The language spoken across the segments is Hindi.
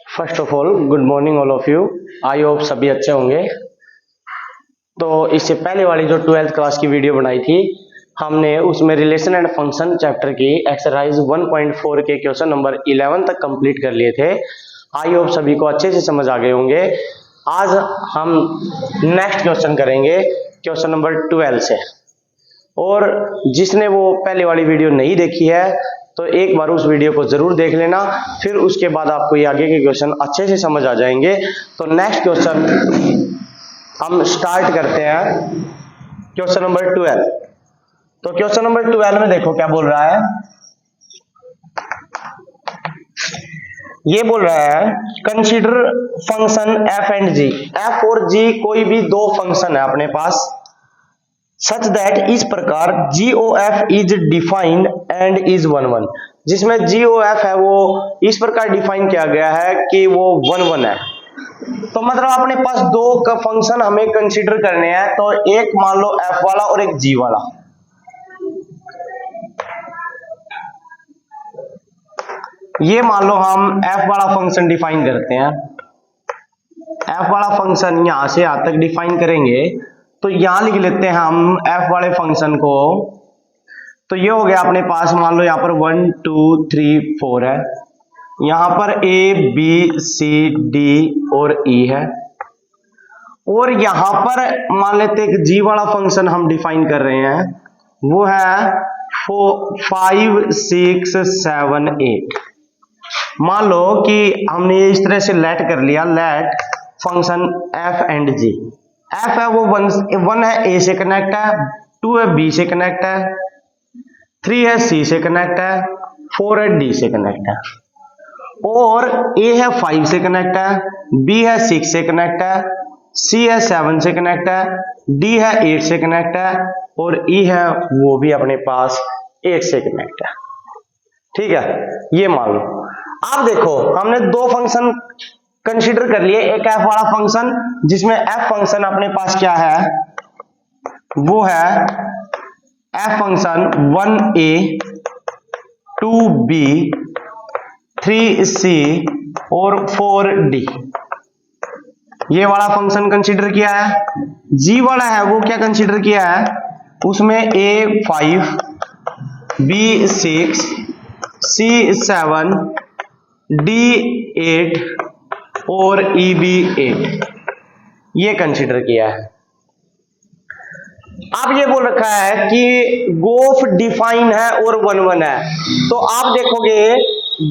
First of all good morning all of you. I hope सभी अच्छे होंगे। तो इससे पहले वाली जो 12th क्लास की वीडियो बनाई थी हमने उसमें रिलेशन एंड फंक्शन चैप्टर की एक्सरसाइज 1.4 के क्वेश्चन नंबर 11 तक कंप्लीट कर लिए थे। आई होप सभी को अच्छे से समझ आ गए होंगे। आज हम नेक्स्ट क्वेश्चन करेंगे क्वेश्चन नंबर 12 से। और जिसने वो पहले वाली वीडियो नहीं देखी है तो एक बार उस वीडियो को जरूर देख लेना, फिर उसके बाद आपको ये आगे के क्वेश्चन अच्छे से समझ आ जाएंगे। तो नेक्स्ट क्वेश्चन हम स्टार्ट करते हैं क्वेश्चन नंबर 12। तो क्वेश्चन नंबर 12 में देखो क्या बोल रहा है। ये बोल रहा है consider function F and G. F और जी कोई भी दो फंक्शन है अपने पास, सच दैट इस प्रकार g O F is defined and is 1 1, जिसमें जी ओ एफ है वो इस प्रकार डिफाइन किया गया है कि वो 1 1 है। तो मतलब अपने पास दो फंक्शन हमें कंसीडर करने हैं। तो एक मान लो एफ वाला और एक जी वाला। ये मान लो हम एफ वाला फंक्शन डिफाइन करते हैं। एफ वाला फंक्शन यहां से यहां तक डिफाइन करेंगे तो यहां लिख लेते हैं हम एफ वाले फंक्शन को। तो ये हो गया अपने पास, मान लो यहां पर 1 2 3 4 है, यहां पर ए बी सी डी और ई है। और यहां पर मान लेते हैं कि जी वाला फंक्शन हम डिफाइन कर रहे हैं, वो है 5 6 7 8। मान लो कि हमने इस तरह से लेट कर लिया, let function F and G. F है वो 1 है ए से कनेक्ट है, 2 है बी से कनेक्ट है, 3 है सी से कनेक्ट है, 4 है डी से कनेक्ट है। और ए है 5 से कनेक्ट है, बी है 6 से कनेक्ट है, सी है 7 से कनेक्ट है, डी है 8 से कनेक्ट है और ई है वो भी अपने पास 8 से कनेक्ट है। ठीक है, ये मान लो। अब देखो हमने दो फंक्शन कंसीडर कर लिए, एक एफ वाला फंक्शन जिसमें एफ फंक्शन अपने पास क्या है, वो है F function 1a 2b 3c और 4d। ये वाला फंक्शन कंसीडर किया है। जी वाला है वो क्या कंसीडर किया है, उसमें a 5 b 6 c 7 d 8 और ई बी 8 ये कंसीडर किया है। अब ये बोल रखा है कि गोफ डिफाइन है और 1 1 है। तो आप देखोगे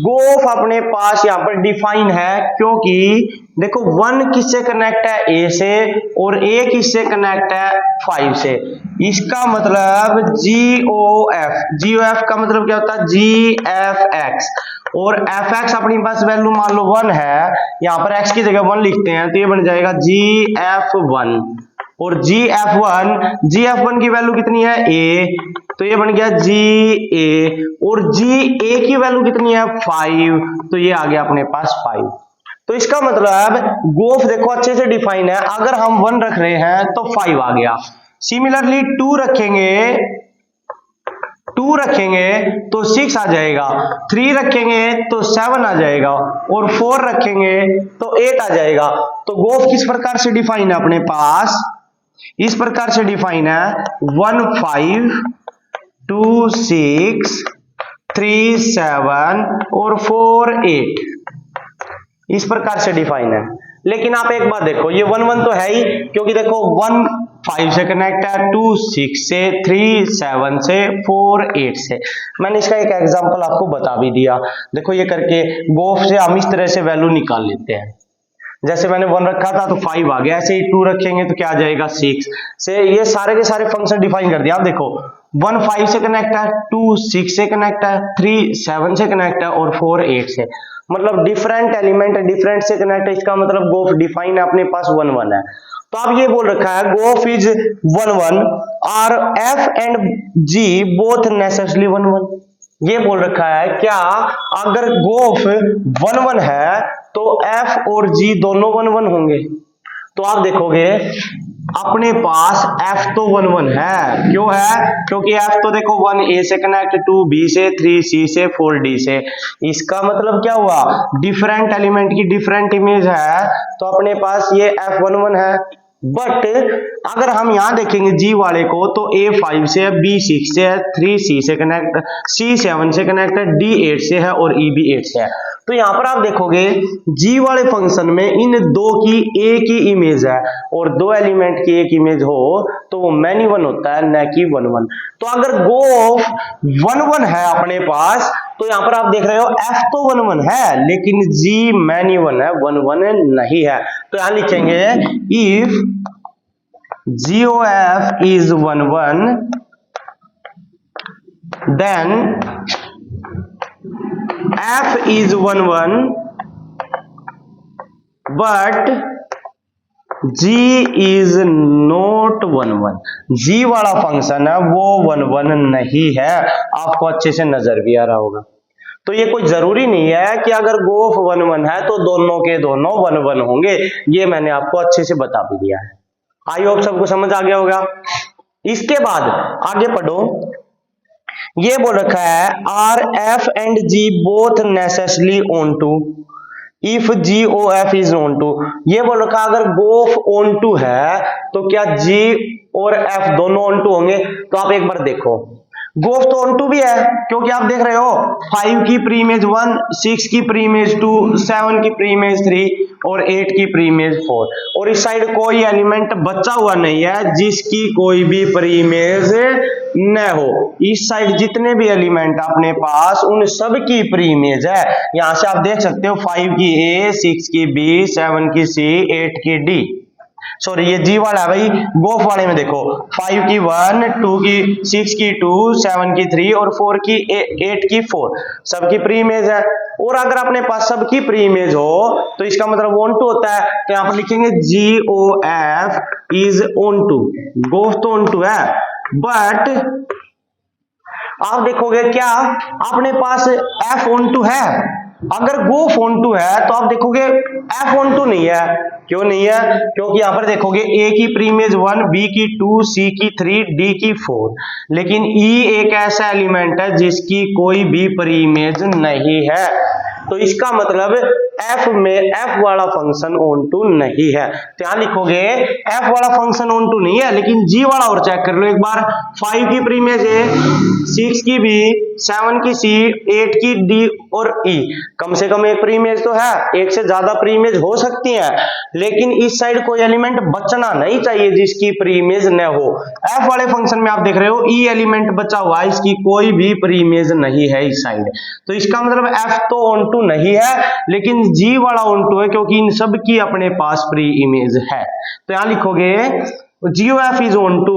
गोफ अपने पास यहां पर डिफाइन है, क्योंकि देखो 1 किससे कनेक्ट है, ए से, और ए किससे कनेक्ट है, 5 से। इसका मतलब जी ओ एफ का मतलब क्या होता है, जी एफ एक्स। और एफ एक्स अपनी पास वैल्यू मान लो 1 है, यहां पर एक्स की जगह 1 लिखते हैं तो ये बन जाएगा जी एफ 1। और जी एफ वन की वैल्यू कितनी है, ए, तो ये बन गया जी ए। और जी ए की वैल्यू कितनी है, 5, तो ये आ गया अपने पास 5। तो इसका मतलब गोफ देखो अच्छे से डिफाइन है। अगर हम 1 रख रहे हैं तो 5 आ गया। सिमिलरली 2 रखेंगे तो 6 आ जाएगा, 3 रखेंगे तो 7 आ जाएगा और 4 रखेंगे तो 8 आ जाएगा। तो गोफ किस प्रकार से डिफाइन है अपने पास, इस प्रकार से डिफाइन है 1 5 2 6 3 7 और 4 8, इस प्रकार से डिफाइन है। लेकिन आप एक बात देखो, ये 1 1 तो है ही, क्योंकि देखो 1 5 से कनेक्ट है, 2 6 से, 3 7 से, 4 8 से। मैंने इसका एक एग्जांपल आपको बता भी दिया। देखो ये करके गोफ से हम इस तरह से वैल्यू निकाल लेते हैं। जैसे मैंने 1 रखा था तो 5 आ गया, ऐसे ही 2 रखेंगे तो क्या आ जाएगा, 6 से। ये सारे के सारे फंक्शन डिफाइन कर दिया। आप देखो 1 5 से कनेक्ट है, 2 6 से कनेक्ट है, 3 7 से कनेक्ट है और 4 8 से। मतलब डिफरेंट एलिमेंट डिफरेंट से कनेक्ट है, इसका मतलब गोफ डिफाइन है अपने पास 1 1 है। तो अब ये बोल रखा है G O F is 1 1 are F and G both necessarily 1 1। ये बोल रखा है क्या अगर गोफ 1 1 है तो एफ और जी दोनों 1 1 होंगे। तो आप देखोगे अपने पास f तो 1 1 है। क्यों है? क्योंकि f तो देखो 1 a से कनेक्ट, 2 b से, 3 c से, 4 d से। इसका मतलब क्या हुआ? डिफरेंट एलिमेंट की डिफरेंट इमेज है, तो अपने पास ये f1 1 है। बट अगर हम यहां देखेंगे g वाले को, तो a 5 से है, b 6 से है, 3 c से कनेक्ट, c 7 से कनेक्ट है, d 8 से है और e भी 8 से है। तो यहां पर आप देखोगे g वाले फंक्शन में इन दो की एक ही इमेज है, और दो एलिमेंट की एक इमेज हो तो वो मैनी वन होता है, न कि 1 1। तो अगर गो ऑफ 1 1 है अपने पास, तो यहां पर आप देख रहे हो f तो 1 1 है, लेकिन g मैनी वन है, 1 1 नहीं है। तो यहां लिखेंगे if GOF is 1 1, then f is 1 1, but g is not 1 1। g वाला फंक्शन है वो 1 1 नहीं है। आपको अच्छे से नजर भी आ रहा होगा। तो ये कोई जरूरी नहीं है कि अगर गोफ 1 1 है तो दोनों के दोनों 1 1 होंगे। ये मैंने आपको अच्छे से बता भी दिया है। आई होप सबको समझ आ गया होगा। इसके बाद आगे पढ़ो। ये बोल रखा है are F and G both necessarily onto if G O F is onto. ये बोल रखा है अगर गोफ ऑन टू है तो क्या जी और एफ दोनों ऑन टू होंगे? तो आप एक बार देखो, गोफ तो ऑन टू भी है, क्योंकि आप देख रहे हो 5 की प्री इमेज 1, 6 की प्री इमेज 2, 7 की प्री इमेज 3 और 8 की प्री इमेज 4। और इस साइड कोई एलिमेंट बचा हुआ नहीं है जिसकी कोई भी प्री इमेज न हो। इस साइड जितने भी एलिमेंट अपने पास उन सब की प्री इमेज है। यहां से आप देख सकते हो 5 की ए, 6 की बी, 7 की सी, 8 की डी। सॉरी ये जी वाला है भाई। गोफ वाले में देखो 5 की 1, 2 की 6 की 2, 7 की 3 और 4 की 8 की 4 सबकी प्री इमेज है। और अगर अपने पास सबकी प्री इमेज हो तो इसका मतलब ऑन टू होता है। तो यहां पर लिखेंगे GOF इज ऑन टू। गोफ तो ऑन टू है, बट आप देखोगे क्या अपने पास F ऑन टू है। अगर गोफ ऑन टू है तो आप देखोगे F ऑन टू नहीं है। क्यों नहीं है? क्योंकि यहां पर देखोगे A की प्री इमेज 1, B की 2, C की 3, D की 4, लेकिन E एक ऐसा एलिमेंट है जिसकी कोई भी प्री इमेज नहीं है। तो इसका मतलब F में F वाला फंक्शन ऑन टू नहीं है। तो यहां लिखोगे F वाला फंक्शन ऑन टू नहीं है, लेकिन G वाला और चेक कर लो एक बार। 5 की प्री इमेज है, 6 की B, 7 की C, 8 की D और E। कम से कम एक प्री इमेज तो है, एक से ज्यादा प्री इमेज हो सकती है, लेकिन इस साइड कोई एलिमेंट बचना नहीं चाहिए जिसकी प्री इमेज न हो। F वाले फंक्शन में आप देख रहे हो E एलिमेंट बचा हुआ है, इसकी कोई भी प्री इमेज नहीं है इस साइड। तो इसका मतलब F तो ऑन टू नहीं है, लेकिन G वाला ऑन टू है, क्योंकि इन सब की अपने पास प्री इमेज है। तो यहां लिखोगे GOF is onto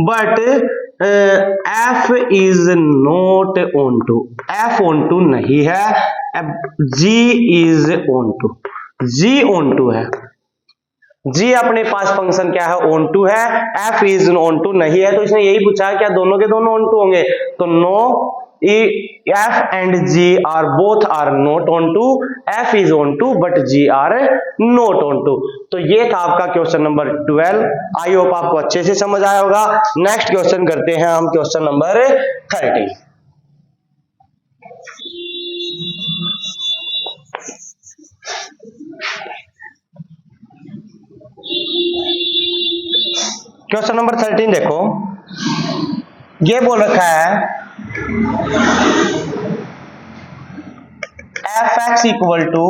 but F is not onto. F onto नहीं है, G is onto. G onto है। G अपने पास फंक्शन क्या है? ऑन टू है। F इज ऑन टू नहीं है। तो इसने यही पूछा है क्या दोनों के दोनों ऑन टू होंगे? तो no, F and G are both are not on to, F is on to but G are not on to। तो ये था आपका क्वेश्चन नंबर 12। आई होप आपको अच्छे से समझ आया होगा। नेक्स्ट क्वेश्चन करते हैं हम, क्वेश्चन नंबर 30। क्वेश्चन नंबर 13 देखो। ये बोल रखा है fx equal to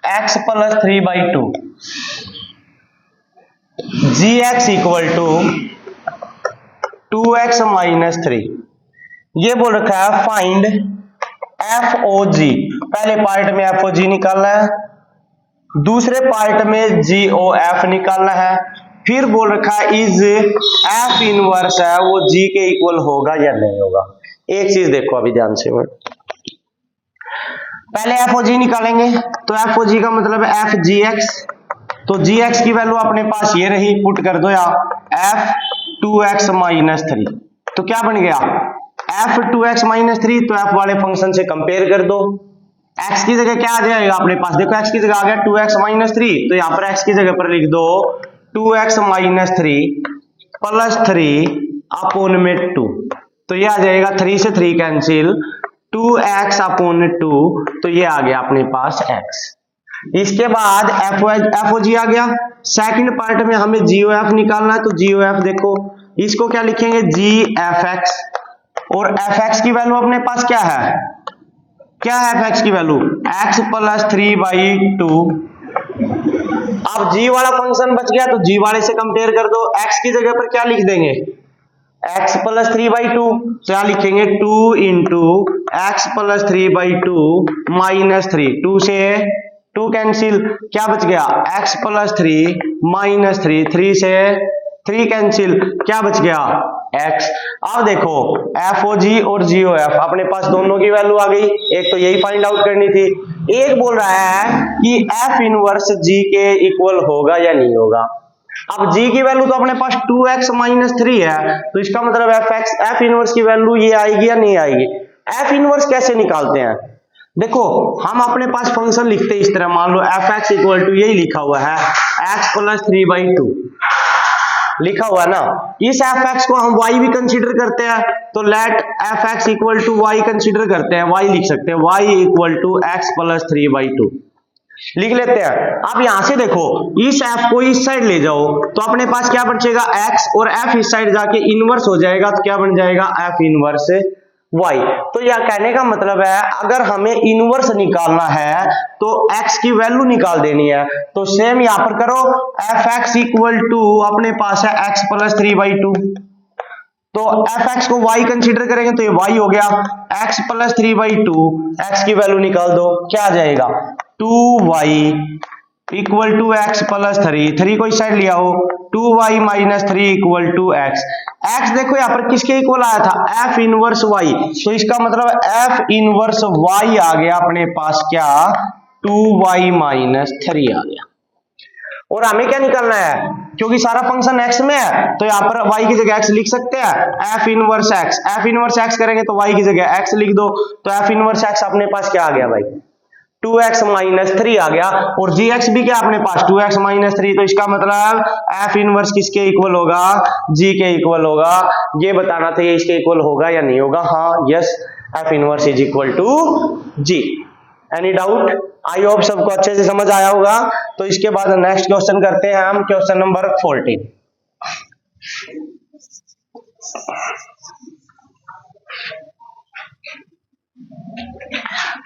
x plus 3/2, gx equal to 2x minus 3। ये बोल रखा है फाइंड FOG। पहले पार्ट में FOG निकालना है, दूसरे पार्ट में GOF निकालना है। फिर बोल रखा है इज F इनवर्स है वो G के इक्वल होगा या नहीं होगा। एक चीज देखो अभी ध्यान से, पहले FOG निकालेंगे। तो FOG का मतलब है FGX। तो GX की वैल्यू अपने पास ये रही, पुट कर दो यहाँ F 2x माइनस 3। तो क्या बन गया F 2x माइनस 3। तो F वाले फंक्शन से कंपेयर कर दो। x की जगह क्या आ जाएगा अपने पास? देखो x की जगह आ गया 2x माइनस 3, तो यहाँ पर x की जगह पर लिख दो 2x माइनस 3 प्लस 3 अपॉन में 2, तो ये आ जाएगा 3 से 3 कैंसिल, 2x अपॉन 2, तो ये आ गया अपने पास x। इसके बाद एफ ओ जी आ गया। सेकंड पार्ट में हमें जी ओ एफ निकालना है, तो जी ओ एफ देखो इसको क्या लिखेंगे, जी एफ एक्स, और एफ एक्स की वैल्यू अपने पास क्या है, क्या है एफ एक्स की वैल्यू, x प्लस 3/2। अब g वाला फंक्शन बच गया तो g वाले से कंपेयर कर दो, x की जगह पर क्या लिख देंगे, x प्लस 3/2, तो यहां लिखेंगे 2 इंटू एक्स प्लस 3/2 माइनस 3, 2 से 2 कैंसिल, क्या बच गया x प्लस 3 माइनस 3, 3 से 3 कैंसिल, क्या बच गया x। अब देखो एफ ओ जी और जी ओ एफ अपने पास दोनों की वैल्यू आ गई, एक तो यही फाइंड आउट करनी थी, एक बोल रहा है कि एफ इनवर्स जी के इक्वल होगा या नहीं होगा। अब g की वैल्यू तो अपने पास 2x माइनस 3 है, तो इसका मतलब एफ इनवर्स की वैल्यू ये आएगी या नहीं आएगी। एफ इनवर्स कैसे निकालते हैं, देखो हम अपने पास फंक्शन लिखते हैं इस तरह, मान लो एफ एक्स इक्वल टू यही लिखा हुआ है x प्लस 3/2 लिखा हुआ है ना, इस एफ एक्स को हम y भी कंसीडर करते हैं, तो let F x equal to y consider करते हैं, y लिख सकते हैं y equal to x plus 3/2 लिख लेते हैं। अब यहां से देखो इस f को इस साइड ले जाओ तो अपने पास क्या बचेगा x, और f इस साइड जाके इनवर्स हो जाएगा, तो क्या बन जाएगा f इनवर्स y। तो यह कहने का मतलब है अगर हमें इनवर्स निकालना है तो x की वैल्यू निकाल देनी है, तो सेम यहां पर करो, एफ एक्स इक्वल टू अपने पास है x प्लस 3/2, तो एफ एक्स को y कंसीडर करेंगे तो ये y हो गया, x प्लस 3/2, x की वैल्यू निकाल दो, क्या आ जाएगा 2y equal to X plus 3 को इस साइड लिया हो, 2y minus 3 equal to X. X देखो यहाँ पर किसके इक्वल आया था, f इनवर्स y, तो इसका मतलब f इनवर्स y आ गया अपने पास क्या 2y माइनस 3 आ गया। और हमें क्या निकालना है, क्योंकि सारा फंक्शन x में है तो यहाँ पर y की जगह x लिख सकते हैं, f इनवर्स x करेंगे तो y की जगह x लिख दो, तो f इनवर्स x अपने पास क्या आ गया भाई 2x माइनस 3 आ गया, और gx भी क्या अपने पास 2x माइनस 3, तो इसका मतलब f इनवर्स किसके इक्वल होगा, g के इक्वल होगा। ये बताना था ये इसके इक्वल होगा या नहीं होगा, हाँ yes f inverse is equal to g। Any doubt, I hope सबको अच्छे से समझ आया होगा। तो इसके बाद नेक्स्ट क्वेश्चन करते हैं हम, क्वेश्चन नंबर 14।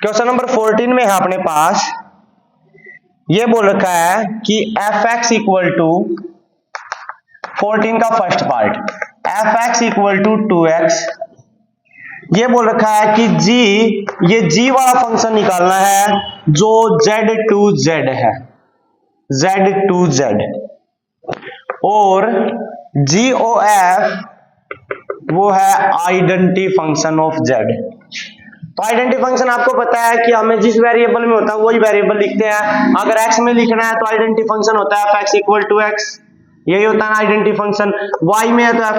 क्वेश्चन नंबर 14 में है अपने पास ये बोल रखा है कि एफ एक्स इक्वल टू 14 का first part, F x equal to 2x, ये बोल रखा है कि g, ये g वाला फंक्शन निकालना है जो z टू z है, z टू z, और GOF वो है आइडेंटिटी फंक्शन ऑफ z। तो आइडेंटिटी फंक्शन आपको पता है कि हमें जिस वेरिएबल में होता है वही वेरिएबल लिखते हैं, अगर x में लिखना है तो आइडेंटिटी फंक्शन होता है f x equal to x, यही होता है आइडेंटिटी फंक्शन। y में है तो f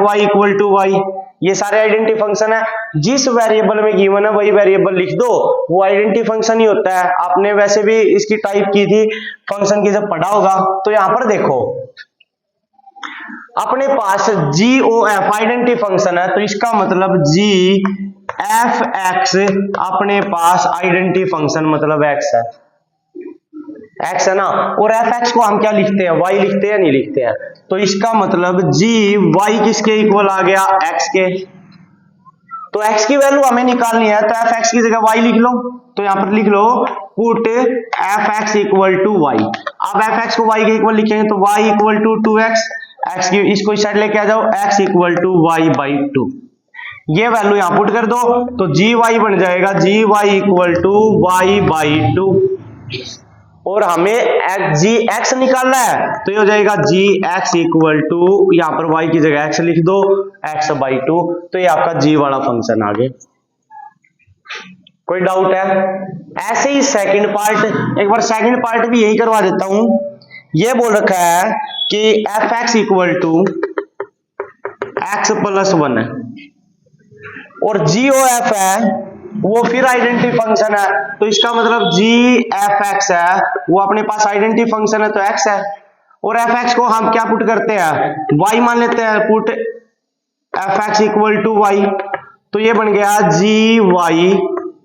y equal to y, ये सारे आइडेंटिटी फंक्शन है, जिस वेरिएबल में गिवन है वही वेरिएबल लिख दो, वो आइडेंटिटी फंक्शन ही होता है। आपने वैसे भी इसकी टाइप की थी फंक्शन की जब पढ़ा होगा। तो यहां पर देखो अपने पास GOF आइडेंटिटी फंक्शन है, तो इसका मतलब GFX अपने पास आइडेंटिटी फंक्शन मतलब x है, x है ना, और fx को हम क्या लिखते हैं, y लिखते हैं नहीं लिखते हैं, तो इसका मतलब y किसके इक्वल आ गया x के। तो x की वैल्यू हमें निकालनी है तो fx की जगह y लिख लो, तो यहां पर लिख लो put fx equal to y। अब fx को y के इक्वल लिखेंगे तो y equal to 2x, x की इसको इस साइड लेके आ जाओ, x equal to y by 2, ये वैल्यू यहां पुट कर दो तो gy बन जाएगा gy equal to y by 2, और हमें gx निकालना है तो ये हो जाएगा gx इक्वल टू, यहां पर y की जगह x लिख दो, x बाई 2, तो ये आपका g वाला फंक्शन आ गया। कोई डाउट है? ऐसे ही सेकंड पार्ट, एक बार सेकंड पार्ट भी यही करवा देता हूं। ये बोल रखा है कि fx equal to x plus 1 है, और GOF है वो फिर आइडेंटिटी फंक्शन है, तो इसका मतलब GFX है वो अपने पास आइडेंटिटी फंक्शन है तो x है, और एफ एक्स को हम क्या पुट करते हैं, वाई मान लेते हैं, put F x equal to Y, तो ये बन गया जी वाई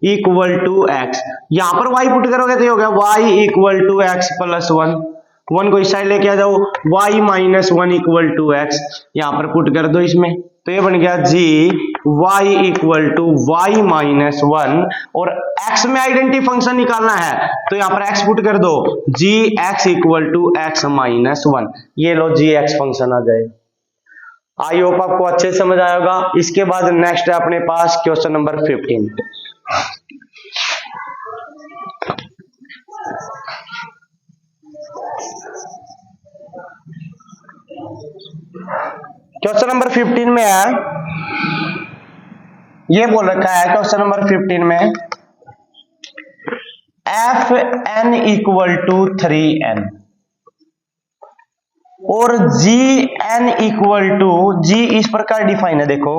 इक्वल टू एक्स। यहां पर वाई पुट करोगे तो ये हो गया Y equal to X plus one, one को इस साइड लेके आ जाओ, Y minus one equal to X, यहां पर पुट कर दो इसमें, तो ये बन गया जी Y equal to y minus one, और एक्स में आइडेंटिटी फंक्शन निकालना है तो यहां पर एक्स पुट कर दो, g x equal to x minus one, ये लो जी एक्स फंक्शन आ जाए। आई होप आपको अच्छे से समझ आएगा। इसके बाद नेक्स्ट है अपने पास क्वेश्चन नंबर 15। क्वेश्चन नंबर 15 में है, ये बोल रखा है क्वेश्चन नंबर 15 में F N equal to 3n और जी एन इक्वल टू, जी इस प्रकार डिफाइन है, देखो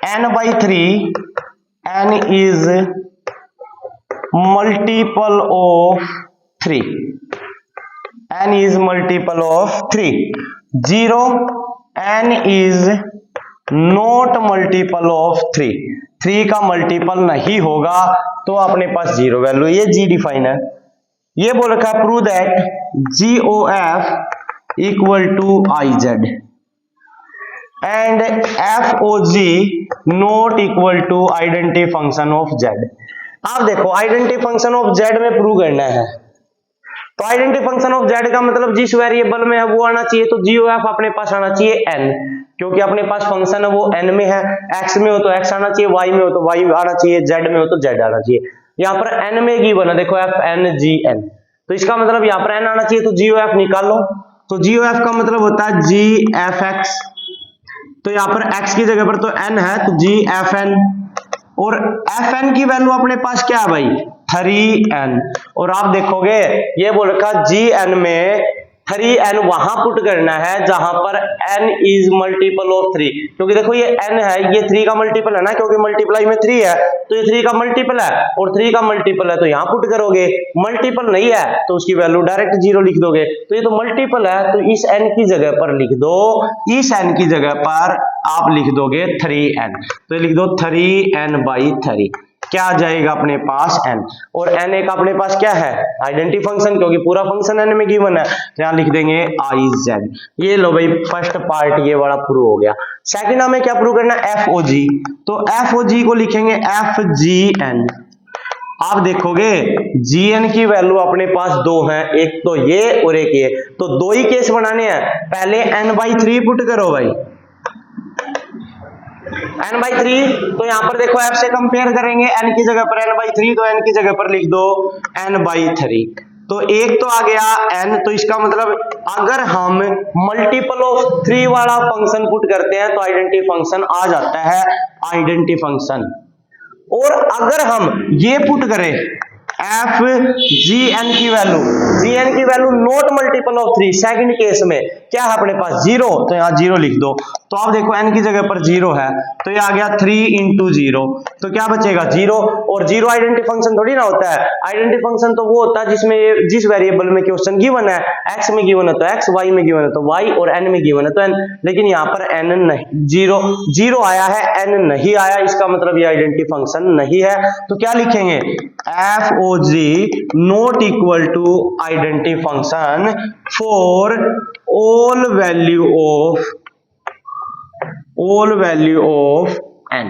n by 3, n is multiple of 3, n is multiple of 3, 0 n is not multiple of 3, 3 का मल्टीपल नहीं होगा तो अपने पास जीरो वैल्यू, ये जी डिफाइन है। ये बोल रखा है prove that G O F equal to I Z and F O G not equal to identity function of Z. आप देखो आइडेंटिटी फंक्शन ऑफ जेड में प्रूव करना है, तो आइडेंटिटी फंक्शन ऑफ जेड का मतलब जिस वेरिएबल में है वो आना चाहिए, तो जी ओ एफ अपने पास आना चाहिए n, क्योंकि अपने पास फंक्शन है वो n में है, x में हो तो x आना चाहिए, y में हो तो y आना चाहिए, z में हो तो z आना चाहिए। यहाँ पर n में गिवन है, देखो एफ एन जी एन, तो इसका मतलब यहाँ पर n आना चाहिए, तो जी ओ एफ निकाल लो, तो जी ओ एफ का मतलब होता है जी एफ एक्स, तो यहाँ पर x की जगह पर तो n है, तो जी एफ एन, और एफ एन की वैल्यू अपने पास क्या है भाई 3n, और आप देखोगे ये बोल रखा जी एन में 3n वहां पुट करना है जहां पर n इज मल्टीपल ऑफ 3, क्योंकि देखो ये n है, ये 3 का मल्टीपल है ना, क्योंकि मल्टीप्लाई में 3 है तो ये 3 का मल्टीपल है, और 3 का मल्टीपल है तो यहां पुट करोगे, मल्टीपल नहीं है तो उसकी वैल्यू डायरेक्ट 0 लिख दोगे, तो ये तो मल्टीपल है तो इस n की जगह पर लिख दो, इस n की जगह पर आप लिख दोगे 3n, तो ये लिख दो 3n बाई 3, क्या आ जाएगा अपने पास n, और n एक अपने पास क्या है आइडेंटिटी फंक्शन, क्योंकि पूरा फंक्शन n में गिवन है, तो यहां लिख देंगे आई जेड। ये लो भाई फर्स्ट पार्ट ये वाला प्रूव हो गया। सेकंड हमें क्या प्रूव करना है एफ ओ जी, तो एफ ओ जी को लिखेंगे एफ जी एन। आप देखोगे gn की वैल्यू अपने पास दो हैं, एक तो ये और एक ये, तो दो ही केस बनाने हैं, पहले n बाई 3 पुट करो भाई, n बाई 3, तो यहां पर देखो f से कंपेयर करेंगे, n की जगह पर n बाई 3, तो n की जगह पर लिख दो n बाई 3, तो एक तो आ गया n, तो इसका मतलब अगर हम मल्टीपल ऑफ 3 वाला फंक्शन पुट करते हैं तो आइडेंटिटी फंक्शन आ जाता है आइडेंटिटी फंक्शन, और अगर हम ये पुट करें एफ जी एन की value not multiple of 3, second case में क्या है अपने पास 0, तो यहाँ 0 लिख दो, तो आप देखो n की जगह पर 0 है तो ये आ गया 3 इंटू 0, तो क्या बचेगा 0, और 0 आइडेंटिटी फंक्शन थोड़ी ना होता है, आइडेंटिटी फंक्शन तो वो होता है जिसमें जिस वेरिएबल में क्वेश्चन गिवन है, x में गिवन है तो x, y में गिवन है तो y, और n में गिवन है तो n, लेकिन यहाँ पर n नहीं, 0 आया है, n नहीं आया, इसका मतलब ये आइडेंटिटी फंक्शन नहीं है, तो क्या लिखेंगे F O G not equal to identity function for all value of n,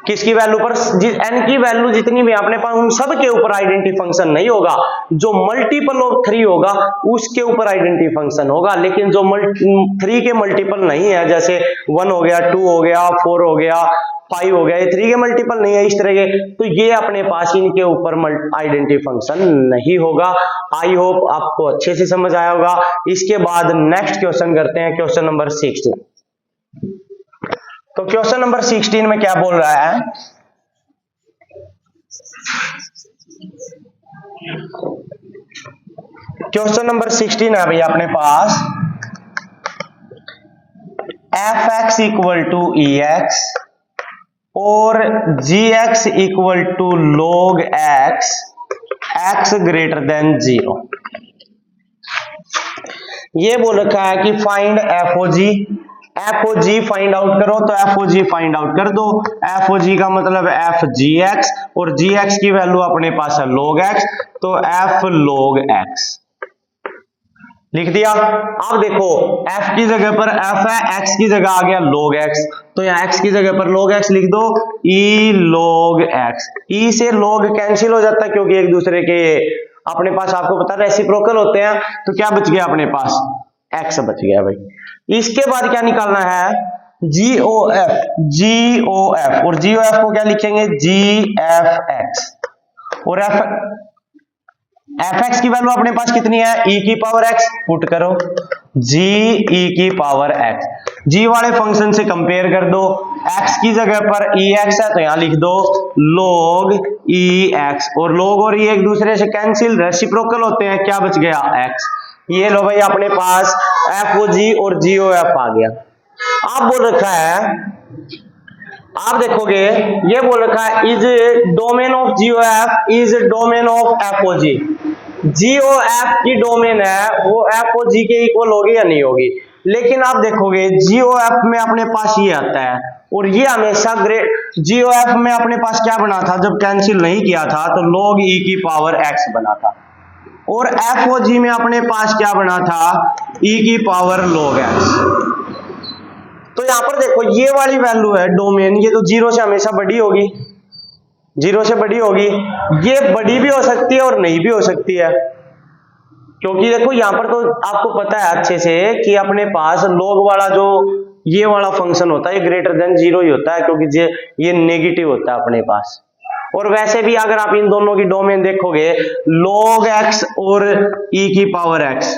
किसकी वैल्यू पर, n की वैल्यू जितनी भी अपने पास उन सब के ऊपर आइडेंटिटी फंक्शन नहीं होगा, जो मल्टीपल ऑफ 3 होगा उसके ऊपर आइडेंटिटी फंक्शन होगा, लेकिन जो 3 के मल्टीपल नहीं है, जैसे 1 हो गया, 2 हो गया, 4 हो गया, 5 हो गया, ये 3 के मल्टीपल नहीं है इस तरह के, तो ये अपने पास इनके ऊपर आइडेंटिटी फंक्शन नहीं होगा। आई होप आपको अच्छे से समझ आया होगा। इसके बाद नेक्स्ट क्वेश्चन करते हैं, क्वेश्चन नंबर 16। तो क्वेश्चन नंबर 16 में क्या बोल रहा है, क्वेश्चन नंबर 16 है भैया अपने पास f x equal to e x और g x equal to log x, x greater than 0। ये बोल रखा है कि फाइंड एफ ओ जी, एफ ओ जी फाइंड आउट करो, तो एफ ओ जी फाइंड आउट कर दो। एफ ओ जी का मतलब एफ जी एक्स, और जी एक्स की वैल्यू अपने पास है log एक्स, तो एफ log एक्स लिख दिया। अब देखो f की जगह पर f है, x की जगह आ गया log x, तो यहाँ x की जगह पर log x लिख दो, e log x। e से log कैंसिल हो जाता है क्योंकि एक दूसरे के अपने पास आपको पता रेसिप्रोकल होते हैं, तो क्या बच गया अपने पास x बच गया भाई। इसके बाद क्या निकालना है GOF, GOF, और GOF को क्या लिखेंगे GFX, और fx की वैल्यू अपने पास कितनी है e की पावर x, पुट करो g e की पावर x, g वाले फंक्शन से कंपेयर कर दो, x की जगह पर ex है तो यहां लिख दो log ex, और log और e एक दूसरे से कैंसिल रेसिप्रोकल होते हैं, क्या बच गया x। ये लो भाई अपने पास FOG और GOF आ गया। आप बोल रखा है, आप देखोगे ये बोल रखा है is domain of GOF is domain of FOG। GOF की डोमेन है वो FOG के इक्वल होगी या नहीं होगी, लेकिन आप देखोगे GOF में अपने पास ये आता है, और ये हमेशा ग्रेट GOF में अपने पास क्या बना था जब कैंसिल नहीं किया था, तो log e की पावर x बना था, और FOG में अपने पास क्या बना था e की पावर log x। तो यहां पर देखो ये वाली वैल्यू है डोमेन, ये तो जीरो से हमेशा बड़ी होगी, जीरो से बड़ी होगी, ये बड़ी भी हो सकती है और नहीं भी हो सकती है, क्योंकि देखो यहां पर तो आपको पता है अच्छे से कि अपने पास log वाला जो ये वाला फंक्शन होता है ये ग्रेटर देन जीरो ही होता है, क्योंकि ये नेगेटिव होता है अपने पास। और वैसे भी अगर आप इन दोनों की डोमेन देखोगे log x और e की पावर x,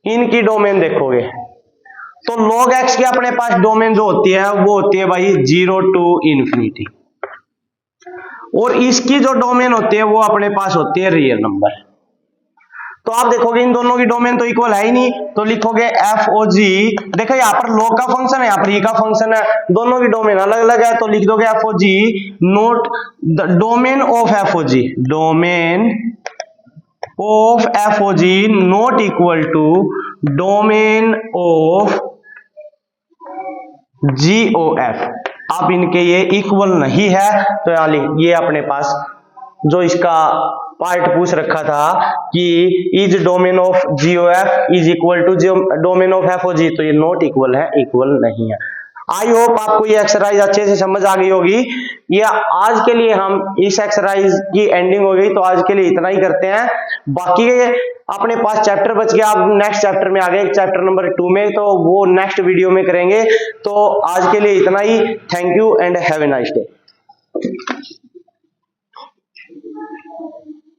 इनकी डोमेन देखोगे तो log x की अपने पास डोमेन जो होती है वो होती है भाई 0 टू इंफिनिटी, और इसकी जो डोमेन होती है वो अपने पास होती है रियल नंबर। तो आप देखोगे इन दोनों की डोमेन तो इक्वल है ही नहीं, तो लिखोगे FOG, देखो यहाँ पर log का फंक्शन है, यहाँ पर e का फंक्शन है, दोनों की डोमेन अलग अलग है, तो लिख दोगे FOG note the domain of FOG, domain of FOG not equal to domain of GOF। अब इनके ये इक्वल नहीं है, तो ये अपने पास जो इसका पार्ट पूछ रखा था कि is domain of GOF is equal to domain of FOG, तो ये नॉट इक्वल है, इक्वल नहीं है। आई होप आपको ये एक्सरसाइज अच्छे से समझ आ गई होगी। ये आज के लिए हम इस एक्सरसाइज की एंडिंग हो गई, तो आज के लिए इतना ही करते हैं। बाकी अपने पास चैप्टर बच गया, अब नेक्स्ट चैप्टर में आ गए चैप्टर नंबर 2 में, तो वो नेक्स्ट वीडियो में करेंगे। तो आज के लिए इतना ही, thank you and have a nice day.